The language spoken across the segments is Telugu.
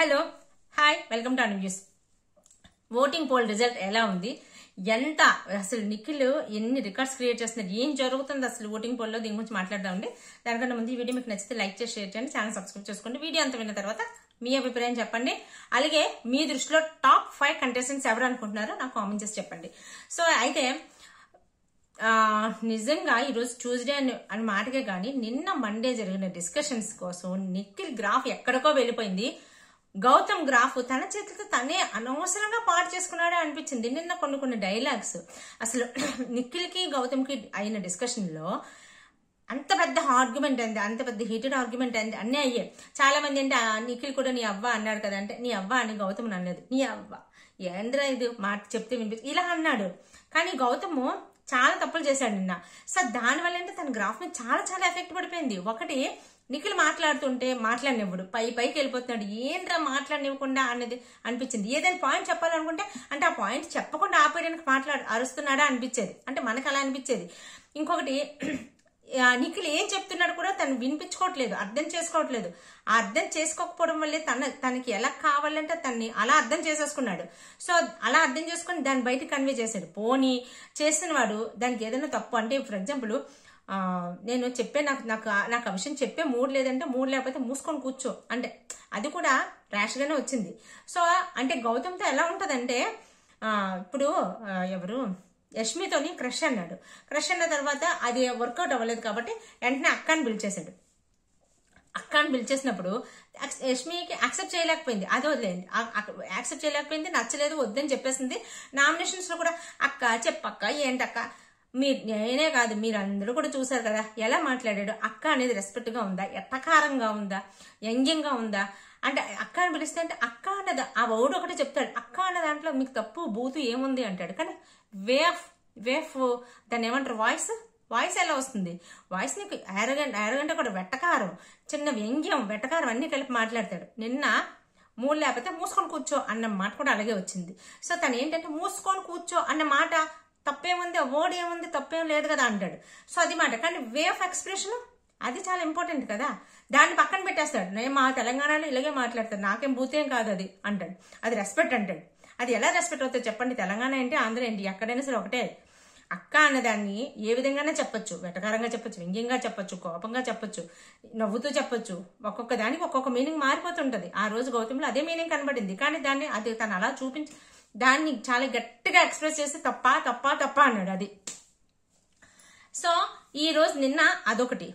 Hello hi welcome to news. Voting poll result ఎలా ఉంది? ఎంత అసలు నిఖిల్ ఎన్ని రికార్డ్స్ క్రియేట్ చేస్తున్నారు, ఏం జరుగుతుంది అసలు ఓటింగ్ పోల్ లో, దీని గురించి మాట్లాడదామండి. దానికన్నా ముందు ఈ వీడియో మీకు నచ్చితే లైక్ చేసి షేర్ చేయండి, ఛానల్ సబ్స్క్రైబ్ చేసుకోండి. వీడియో అంతా విన్న తర్వాత మీ అభిప్రాయం చెప్పండి. అలాగే మీ దృష్టిలో టాప్ 5 కంటెస్టెంట్స్ ఎవరు అనుకుంటున్నారో నాకు కామెంట్ చేసి చెప్పండి. సో అయితే నిజంగా ఈరోజు ట్యూస్డే అని మాటకే కానీ నిన్న మండే జరిగిన డిస్కషన్స్ కోసం నిఖిల్ గ్రాఫ్ ఎక్కడికో వెళ్ళిపోయింది. గౌతమ్ గ్రాఫ్ తన చేతితో తనే అనవసరంగా పాడు చేసుకున్నాడే అనిపించింది. నిన్న కొన్ని డైలాగ్స్ అసలు నిఖిల్ కి గౌతమ్ కి అయిన డిస్కషన్ లో అంత పెద్ద ఆర్గ్యుమెంట్ అయింది, అంత పెద్ద హీటెడ్ ఆర్గ్యుమెంట్ అయింది, అన్నీ అయ్యాయి. చాలా మంది అంటే నిఖిల్ కూడా నీ అవ్వ అన్నాడు కదా, అంటే నీ అవ్వ అని గౌతమ్ అనలేదు, నీ అవ్వ ఏంద్రా ఇది మాట చెప్తే వినిపించి ఇలా అన్నాడు. కానీ గౌతమ్ చాలా తప్పులు చేశాడు నిన్న. సో దానివల్ల అంటే తన గ్రాఫ్ మీద చాలా ఎఫెక్ట్ పడిపోయింది. ఒకటి, నిఖిల్ మాట్లాడుతుంటే మాట్లాడినివ్వడు, పైకి వెళ్ళిపోతున్నాడు, ఏంట్రా మాట్లాడినివ్వకుండా అనేది అనిపించింది. ఏదైనా పాయింట్ చెప్పాలనుకుంటే అంటే ఆ పాయింట్ చెప్పకుండా ఆపేయడానికి అరుస్తున్నాడా అనిపించేది, అంటే మనకు అలా అనిపించేది. ఇంకొకటి, నిఖిల్ ఏం చెప్తున్నాడు కూడా తను వినిపించుకోవట్లేదు, అర్థం చేసుకోవట్లేదు. ఆ అర్థం చేసుకోకపోవడం వల్లే తనకి ఎలా కావాలంటే తన్ని అలా అర్థం చేసేసుకున్నాడు. సో అలా అర్థం చేసుకుని దాన్ని బయటకు కన్వే చేశాడు. పోనీ చేసిన వాడు దానికి ఏదైనా తప్పు అంటే, ఫర్ ఎగ్జాంపుల్ నేను చెప్పే నాకు ఆ విషయం చెప్పే మూడ్ లేదంటే, మూడ్ లేకపోతే మూసుకొని కూర్చో అంటే అది కూడా ర్యాష్ గానే వచ్చింది. సో అంటే గౌతమ్తో ఎలా ఉంటదంటే, ఇప్పుడు ఎవరు యష్మితోని క్రష్ అన్నాడు. క్రష్ అన్న తర్వాత అది వర్కౌట్ అవ్వలేదు కాబట్టి వెంటనే అక్కని పిలిచేశాడు. అక్కని పిలిచేసినప్పుడు యష్మికి యాక్సెప్ట్ చేయలేకపోయింది, అది వదిలేండి, యాక్సెప్ట్ చేయలేకపోయింది, నచ్చలేదు, వద్దని చెప్పేసింది. నామినేషన్స్ లో కూడా అక్క చెప్పక్క ఏంటక్క, నేనే కాదు మీరందరూ కూడా చూసారు కదా ఎలా మాట్లాడాడు. అక్క అనేది రెస్పెక్ట్ గా ఉందా, ఎట్టకారంగా ఉందా, వ్యంగ్యంగా ఉందా అంటే అక్క అని పిలిస్తే అంటే అక్క అన్నది ఆ వర్డ్ ఒకటే చెప్తాడు. అక్క అన్న దాంట్లో మీకు తప్పు బూతు ఏముంది అంటాడు. కానీ వే ఆఫ్ దాన్ని ఏమంటారు, వాయిస్ ఎలా వస్తుంది, వాయిస్ నీకు యారగంట కూడా వెట్టకారం, చిన్న వ్యంగ్యం, వెట్టకారం అన్ని కలిపి మాట్లాడతాడు. నిన్న మూడు లేకపోతే మూసుకొని కూర్చో అన్న మాట కూడా అలాగే వచ్చింది. సో తను ఏంటంటే మూసుకొని కూర్చో అన్న మాట తప్పేముంది, వర్డ్ ఏముంది, తప్పేం లేదు కదా అంటాడు. సో అది మాట. కానీ వే ఆఫ్ ఎక్స్ప్రెషన్ అది చాలా ఇంపార్టెంట్ కదా, దాన్ని పక్కన పెట్టేస్తాడు. నేను మా తెలంగాణలో ఇలాగే మాట్లాడతాను, నాకేం బూతేం కాదు అది అంటాడు. అది రెస్పెక్ట్ అంటాడు. అది ఎలా రెస్పెక్ట్ అవుతుంది చెప్పండి? తెలంగాణ ఏంటి, ఆంధ్ర ఏంటి, ఎక్కడైనా సరే ఒకటే. అక్క అన్నదాన్ని ఏ విధంగానే చెప్పొచ్చు, వెటకారంగా చెప్పొచ్చు, వ్యంగ్యంగా చెప్పొచ్చు, కోపంగా చెప్పొచ్చు, నవ్వుతూ చెప్పొచ్చు. ఒక్కొక్క దానికి ఒక్కొక్క మీనింగ్ మారిపోతుంటది. ఆ రోజు గౌతమ్లో అదే మీనింగ్ కనబడింది. కానీ దాన్ని అది తను అలా చూపించి దాన్ని చాలా గట్టిగా ఎక్స్ప్రెస్ చేసి తప్ప అన్నాడు. అది సో ఈ రోజు నిన్న అదొకటి,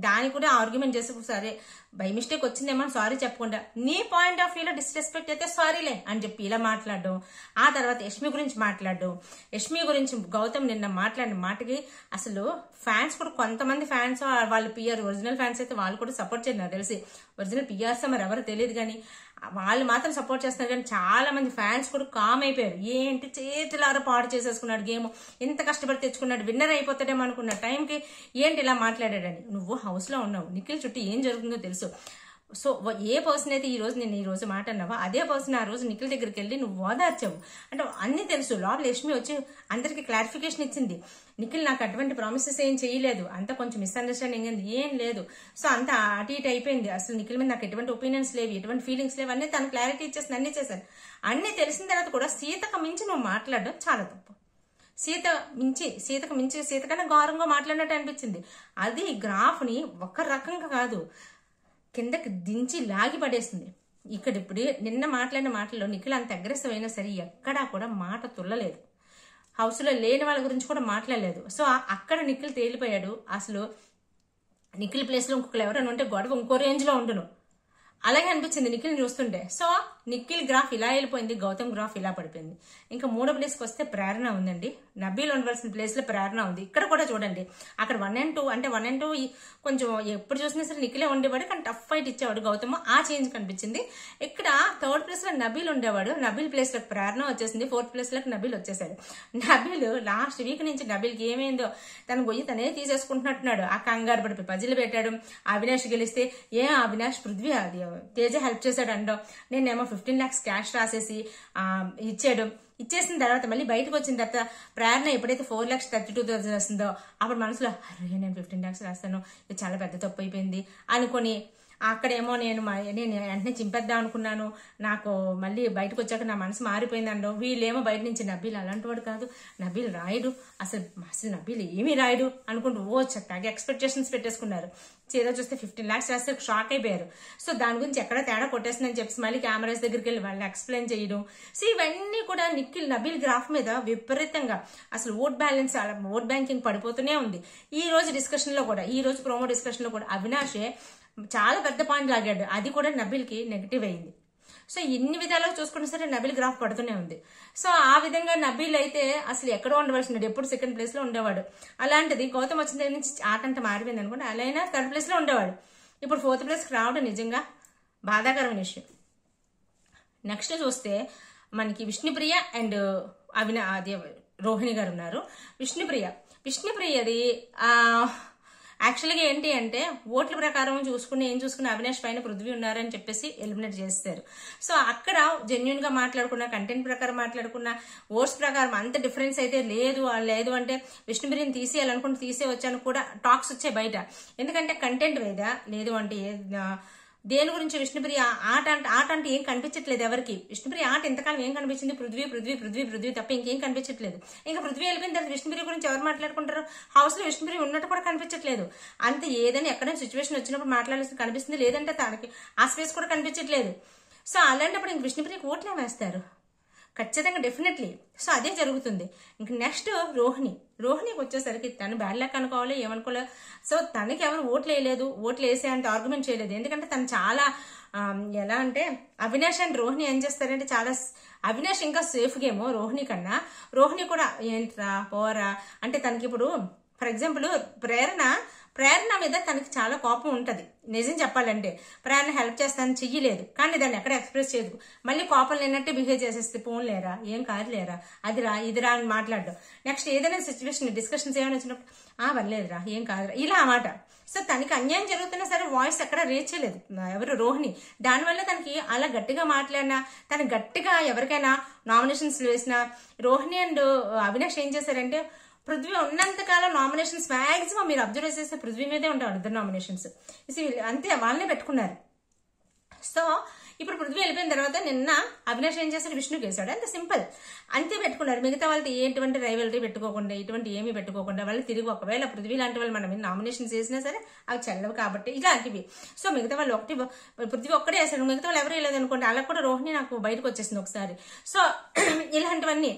దాని కూడా ఆర్గ్యుమెంట్ చేసి సరే బై మిస్టేక్ వచ్చిందేమో సారీ చెప్పకుండా నీ పాయింట్ ఆఫ్ వ్యూలో డిస్రెస్పెక్ట్ అయితే సారీలే అని చెప్పి ఇలా మాట్లాడడం. ఆ తర్వాత యష్మి గురించి మాట్లాడడం. యష్మి గురించి గౌతమ్ నిన్న మాట్లాడిన మాటకి అసలు ఫ్యాన్స్ కూడా కొంతమంది ఫ్యాన్స్ వాళ్ళు పిఆర్ ఒరిజినల్ ఫ్యాన్స్ అయితే వాళ్ళు కూడా సపోర్ట్ చేయరు తెలిసి. ఒరిజినల్ పిఆర్స్ మరి ఎవరు తెలియదు కానీ వాళ్ళు మాత్రం సపోర్ట్ చేస్తున్నారు. కానీ చాలా మంది ఫ్యాన్స్ కూడా కామ్ అయిపోయారు. ఏంటి చేతులారా పాడు చేసేసుకున్నాడు గేమ్, ఎంత కష్టపడి తెచ్చుకున్నాడు, విన్నర్ అయిపోతాడేమో అనుకున్న టైంకి ఏంటి ఇలా మాట్లాడాడని. నువ్వు హౌస్ లో ఉన్నావు, నిఖిల్ చుట్టూ ఏం జరుగుతుందో తెలుసు. సో ఏ పర్సన్ అయితే నేను ఈ రోజు మాట అన్నావో అదే పర్సన్ ఆ రోజు నిఖిల్ దగ్గరికి వెళ్ళి నువ్వు ఓదార్చావు అంటే అన్ని తెలుసు. లోపల లక్ష్మి వచ్చి అందరికి క్లారిఫికేషన్ ఇచ్చింది. నిఖిల్ నాకు అటువంటి ప్రామిసెస్ ఏం చేయలేదు, అంత కొంచెం మిస్అండర్స్టాండింగ్ ఏం లేదు. సో అంత అటు ఇటు అయిపోయింది. అసలు నిఖిల్ మీద నాకు ఎటువంటి ఒపీనియన్స్ లేవు, ఎటువంటి ఫీలింగ్స్ లేవు, అన్నీ తను క్లారిటీ ఇచ్చేసి అన్నీ చేశాను. అన్నీ తెలిసిన తర్వాత కూడా సీతకు మించి నువ్వు మాట్లాడడం చాలా తప్పు. సీతకు మించి సీత కన్నా ఘోరంగా మాట్లాడినట్టు అనిపించింది. అది గ్రాఫ్ ని ఒక రకంగా కాదు కిందకి దించి లాగి పడేసింది. ఇప్పుడు నిన్న మాట్లాడిన మాటల్లో నిఖిల్ అంత అగ్రెసివ్ అయినా సరే ఎక్కడా కూడా మాట తుల్లలేదు. హౌస్ లో లేని వాళ్ళ గురించి కూడా మాట్లాడలేదు. సో అక్కడ నిఖిల్ తేలిపోయాడు. అసలు నిఖిల్ ప్లేస్ లో ఇంకొకరు ఎవరైనా ఉంటే గొడవ ఇంకో రేంజ్ లో ఉండును, అలాగే అనిపించింది నిఖిల్ చూస్తుంటే. సో నిఖిల్ గ్రాఫ్ ఇలా వెళ్ళిపోయింది, గౌతమ్ గ్రాఫ్ ఇలా పడిపోయింది. ఇంకా మూడో ప్లేస్కి వస్తే ప్రేరణ ఉందండి. నబీల్ ఉండవలసిన ప్లేస్ లో ప్రేరణ ఉంది. ఇక్కడ కూడా చూడండి, అక్కడ 1 and 2 అంటే 1 and 2 కొంచెం ఎప్పుడు చూసినా సరే నిఖిలే ఉండేవాడు, కానీ టఫ్ ఫైట్ ఇచ్చేవాడు గౌతమ్. ఆ చేంజ్ కనిపించింది. ఇక్కడ 3rd ప్లేస్ లో నబీల్ ఉండేవాడు, నబీల్ ప్లేస్ లోకి ప్రేరణ వచ్చేసింది, 4th ప్లేస్ లోకి నబీల్ వచ్చేసాడు. నబీల్ లాస్ట్ వీక్ నుంచి నబీల్కి ఏమైందో తన గొయ్యి తనే తీసేసుకుంటున్నట్టున్నాడు. ఆ కంగారు పడిపోయి పజిల్ పెట్టాడు. అవినాష్ గెలిస్తే అవినాష్ పృథ్వీ అది తేజ హెల్ప్ చేశాడు అండో, నేనేమో 15 lakhs క్యాష్ రాసేసి ఇచ్చాడు. ఇచ్చేసిన తర్వాత మళ్ళీ బయటకు వచ్చిన తర్వాత ప్రేరణ ఎప్పుడైతే 4,32,000 వస్తుందో అప్పుడు మనసులో అరే నేను 15 lakhs రాస్తాను, ఇది చాలా పెద్ద తప్పు అయిపోయింది అనుకొని అక్కడేమో నేను వెంటనే చింపేద్దాం అనుకున్నాను, నాకు మళ్ళీ బయటకు వచ్చాక నా మనసు మారిపోయిందండో. వీళ్ళేమో బయట నుంచి నబీల్ అలాంటి వాడు కాదు, నబీల్ రాయుడు, అసలు నబీల్ ఏమీ రాయుడు అనుకుంటూ చక్కగా ఎక్స్పెక్టేషన్స్ పెట్టేసుకున్నారు. చీర చూస్తే 15 lakhs రాస్తే షాక్ అయిపోయారు. సో దాని గురించి ఎక్కడ తేడా కొట్టేస్తుందని చెప్పి మళ్ళీ కెమెరాస్ దగ్గరికి వెళ్ళి వాళ్ళు ఎక్స్ప్లెయిన్ చేయడం. సో ఇవన్నీ కూడా నబీల్ గ్రాఫ్ మీద విపరీతంగా అసలు ఓట్ బ్యాంకింగ్ పడిపోతూనే ఉంది. ఈ రోజు డిస్కషన్ లో కూడా, ఈ రోజు ప్రోమో డిస్కషన్ లో కూడా అవినాషే చాలా పెద్ద పాయింట్ లాగాడు, అది కూడా నబీల్ కి నెగిటివ్ అయింది. సో ఇన్ని విధాలుగా చూసుకున్నా సరే నబీల్ గ్రాఫ్ పడుతూనే ఉంది. సో ఆ విధంగా నబీల్ అయితే అసలు ఎక్కడో ఉండవలసినాడు, ఎప్పుడు సెకండ్ ప్లేస్ లో ఉండేవాడు. అలాంటిది గౌతమ్ వచ్చిన దగ్గర నుంచి ఆట అంతా మారిపోయింది అనుకోండి, అలా అయినా థర్డ్ ప్లేస్ లో ఉండేవాడు. ఇప్పుడు 4th ప్లేస్కి రావడం నిజంగా బాధాకరమైన విషయం. నెక్స్ట్ చూస్తే మనకి విష్ణుప్రియ అండ్ అది రోహిణి గారు ఉన్నారు. విష్ణుప్రియది యాక్చువల్గా ఏంటి అంటే ఓట్ల ప్రకారం చూసుకుని అవినాష్ పైన పృథ్వీ ఉన్నారని చెప్పేసి ఎలిమినేట్ చేస్తారు. సో అక్కడ జెన్యున్ గా మాట్లాడుకున్న, కంటెంట్ ప్రకారం మాట్లాడుకున్న, ఓట్స్ ప్రకారం అంత డిఫరెన్స్ అయితే లేదు అంటే విష్ణుప్రియని తీసేయాలనుకుంటే తీసేయొచ్చాను కూడా టాక్స్ వచ్చాయి బయట. ఎందుకంటే కంటెంట్ వేదా, లేదు అంటే దేని గురించి విష్ణుప్రియ ఆట అంటే ఏం కనిపించట్లేదు ఎవరికి. విష్ణుప్రియ ఆట ఎంతకాలం ఏం కనిపించింది, పృథ్వీ తప్ప ఇంకేం కనిపించట్లేదు. ఇంకా పృథ్వీ వెళ్ళిపోయిన తర్వాత విష్ణుప్రియ గురించి ఎవరు మాట్లాడుకుంటారు? హౌస్ లో విష్ణుప్రియ ఉన్నట్టు కూడా కనిపించట్లేదు. అంత ఏదైనా ఎక్కడైనా సిచ్యువేషన్ వచ్చినప్పుడు మాట్లాడాల్సి కనిపిస్తుంది, లేదంటే తనకి ఆ స్పేస్ కూడా కనిపించట్లేదు. సో అలాంటప్పుడు ఇంక విష్ణుప్రియకి ఓట్లే వేస్తారు ఖచ్చితంగా, డెఫినెట్లీ. సో అదే జరుగుతుంది. ఇంక నెక్స్ట్ రోహిణికి వచ్చేసరికి తను బ్యాడ్ లక్ అనుకోవాలి, ఏమనుకోలేదు. సో తనకి ఎవరు ఓట్లు వేసే అంటే ఆర్గ్యుమెంట్ చేయలేదు. ఎందుకంటే తను చాలా ఎలా అంటే అవినాష్ అండ్ రోహిణి ఏం చేస్తారంటే చాలా అవినాష్ ఇంకా సేఫ్ గేమ్ రోహిణి కన్నా. రోహిణి కూడా ఏంట్రా పోరా అంటే తనకి ఇప్పుడు ఫర్ ఎగ్జాంపుల్ ప్రేరణ మీద తనకి చాలా కోపం ఉంటది. నిజం చెప్పాలంటే ప్రేరణ హెల్ప్ చేస్తాను చెయ్యలేదు, కానీ దాన్ని ఎక్కడ ఎక్స్ప్రెస్ చేయదు. మళ్ళీ కోపం లేనట్టే బిహేవ్ చేసేస్తే ఫోన్ లేరా, ఏం కాదు లేరా, ఇదిరా అని మాట్లాడడం. నెక్స్ట్ ఏదైనా సిచ్యువేషన్ డిస్కషన్స్ ఏమైనా వచ్చినప్పుడు వల్లేదురా, ఏం కాదురా, ఇలా అన్నమాట. సో తనకి అన్యాయం జరుగుతున్నా సరే వాయిస్ ఎక్కడ రీచ్ చేయలేదు ఎవరు రోహిణి. దానివల్ల తనకి అలా గట్టిగా మాట్లాడినా, తను గట్టిగా ఎవరికైనా నామినేషన్స్ వేసినా, రోహిణి అండ్ అవినాష్ ఏం చేశారంటే పృథ్వీ ఉన్నంతకాలం నామినేషన్స్ మ్యాక్సిమం మీరు అబ్జర్వ్ చేస్తే పృథ్వీ మీదే ఉంటారు ఇద్దరు నామినేషన్స్. అంతే వాళ్ళనే పెట్టుకున్నారు. సో ఇప్పుడు పృథ్వీ వెళ్ళిపోయిన తర్వాత నిన్న అవినాష్ ఏం చేశాడు, విష్ణుకి వేశాడు, అంత సింపుల్. అంతే పెట్టుకున్నారు. మిగతా వాళ్ళతో ఎటువంటి రైవలరీ పెట్టుకోకుండా, ఇటువంటి ఏమీ పెట్టుకోకుండా వాళ్ళు తిరిగి ఒకవేళ పృథ్వీ లాంటి వాళ్ళు మనం నామినేషన్స్ వేసినా సరే అవి చెల్లవు కాబట్టి ఇలాంటివి. సో మిగతా వాళ్ళు పృథ్వీ ఒక్కడే వేశాడు, మిగతా వాళ్ళు ఎవరు వేయలేదు అనుకోండి. అలా కూడా రోహిణి నాకు బయటకు వచ్చేసింది ఒకసారి. సో ఇలాంటివన్నీ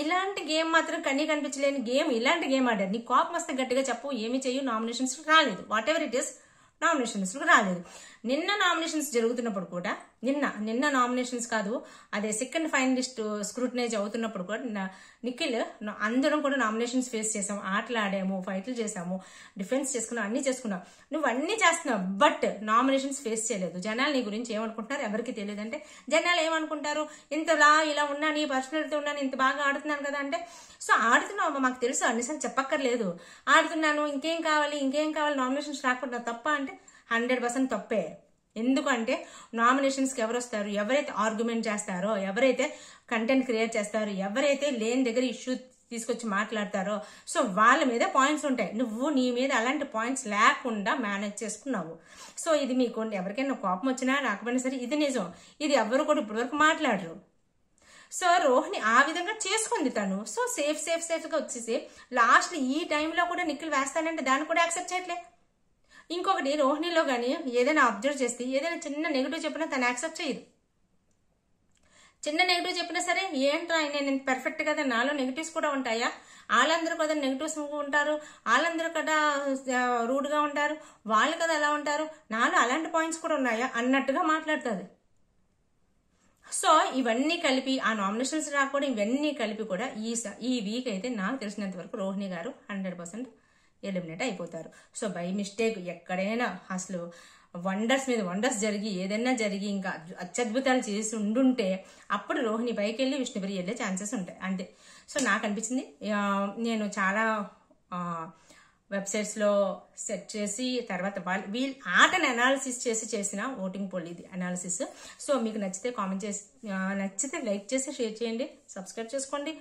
ఇలాంటి గేమ్ మాత్రం కనిపించలేని గేమ్, ఇలాంటి గేమ్ ఆడారు. నీ కోపం వస్తే గట్టిగా చెప్పు, ఏమి చెయ్యు, నామినేషన్స్ రాలేదు, what ever it is nominations రాలేదు. నిన్న నామినేషన్స్ జరుగుతున్నప్పుడు కూడా నిన్న నామినేషన్స్ కాదు, అదే సెకండ్ ఫైనలిస్ట్ స్క్రూటనైజ్ అవుతున్నప్పుడు కూడా నిఖిల్ అందరం కూడా నామినేషన్స్ ఫేస్ చేసాము, ఆటలాడాము, ఫైట్లు చేసాము, డిఫెన్స్ చేసుకున్నాం, అన్ని చేసుకున్నాం. నువ్వు అన్ని చేస్తున్నావు, బట్ నామినేషన్స్ ఫేస్ చేయలేదు. జనాలు నీ గురించి ఏమనుకుంటున్నారు ఎవరికి తెలియదు. అంటే జనాలు ఏమనుకుంటారు, ఇంతలా ఇలా ఉన్నా, నీ పర్సనాలిటీ ఉన్నాను, ఇంత బాగా ఆడుతున్నాను కదా అంటే. సో ఆడుతున్నావు, మాకు తెలుసు, అన్నిసార్లు చెప్పక్కర్లేదు, ఆడుతున్నాను, ఇంకేం కావాలి నామినేషన్స్ రాకుండా తప్ప అంటే 100% తప్పే. ఎందుకంటే నామినేషన్స్కి ఎవరు వస్తారు, ఎవరైతే ఆర్గ్యుమెంట్ చేస్తారో, ఎవరైతే కంటెంట్ క్రియేట్ చేస్తారో, ఎవరైతే లేని దగ్గర ఇష్యూ తీసుకొచ్చి మాట్లాడతారో, సో వాళ్ళ మీద పాయింట్స్ ఉంటాయి. నువ్వు నీ మీద అలాంటి పాయింట్స్ లేకుండా మేనేజ్ చేసుకున్నావు. సో ఇది మీకు ఎవరికైనా కోపం వచ్చినా రాకపోయినా సరే ఇది నిజం. ఇది ఎవరు కూడా ఇప్పటివరకు మాట్లాడరు. సో రోహిణి ఆ విధంగా చేసుకుంది తను. సో సేఫ్ గా వచ్చేసి లాస్ట్ ఈ టైంలో కూడా నిఖిల్ వేస్తానంటే దాన్ని కూడా యాక్సెప్ట్ చేయట్లే. ఇంకొకటి రోహిణిలో కానీ ఏదైనా అబ్జర్వ్ చేస్తే ఏదైనా చిన్న నెగిటివ్ చెప్పినా తను యాక్సెప్ట్ చేయదు. చిన్న నెగిటివ్ చెప్పినా సరే ఏంట్రా నేను పర్ఫెక్ట్ కదా, నాలో నెగిటివ్స్ కూడా ఉంటాయా, వాళ్ళందరూ కదా నెగిటివ్స్ ఉంటారు, వాళ్ళందరూ కదా రూడ్ గా ఉంటారు, వాళ్ళు కదా అలా ఉంటారు, నాలో అలాంటి పాయింట్స్ కూడా ఉన్నాయా అన్నట్టుగా మాట్లాడుతుంది. సో ఇవన్నీ కలిపి ఆ నామినేషన్స్ రాకపోవడం ఇవన్నీ కలిపి కూడా ఈ వీక్ అయితే నాకు తెలిసినంత వరకు రోహిణి గారు 100% ఎలిమినేట్ అయిపోతారు. సో బై మిస్టేక్ ఎక్కడైనా అసలు వండర్స్ మీద వండర్స్ జరిగి ఏదైనా జరిగి ఇంకా అత్యద్భుతాలు చేసి ఉండుంటే అప్పుడు రోహిణి పైకి వెళ్ళి విష్ణుప్రియ వెళ్ళే ఛాన్సెస్ ఉంటాయి అంతే. సో నాకు అనిపించింది, నేను చాలా వెబ్సైట్స్ లో సెట్ చేసి తర్వాత వీళ్ళు ఆటను అనాలిసిస్ చేసిన ఓటింగ్ పోల్ ఇది అనాలిసిస్. సో మీకు నచ్చితే కామెంట్ చేసి, నచ్చితే లైక్ చేసి షేర్ చేయండి, సబ్స్క్రైబ్ చేసుకోండి.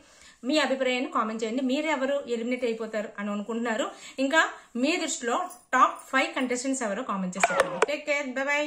మీ అభిప్రాయాన్ని కామెంట్ చేయండి. మీరు ఎవరు ఎలిమినేట్ అయిపోతారు అని అనుకుంటున్నారు, ఇంకా మీ దృష్టిలో టాప్ 5 కంటెస్టెంట్స్ ఎవరో కామెంట్ చేసి చెప్పండి. Take care, by by.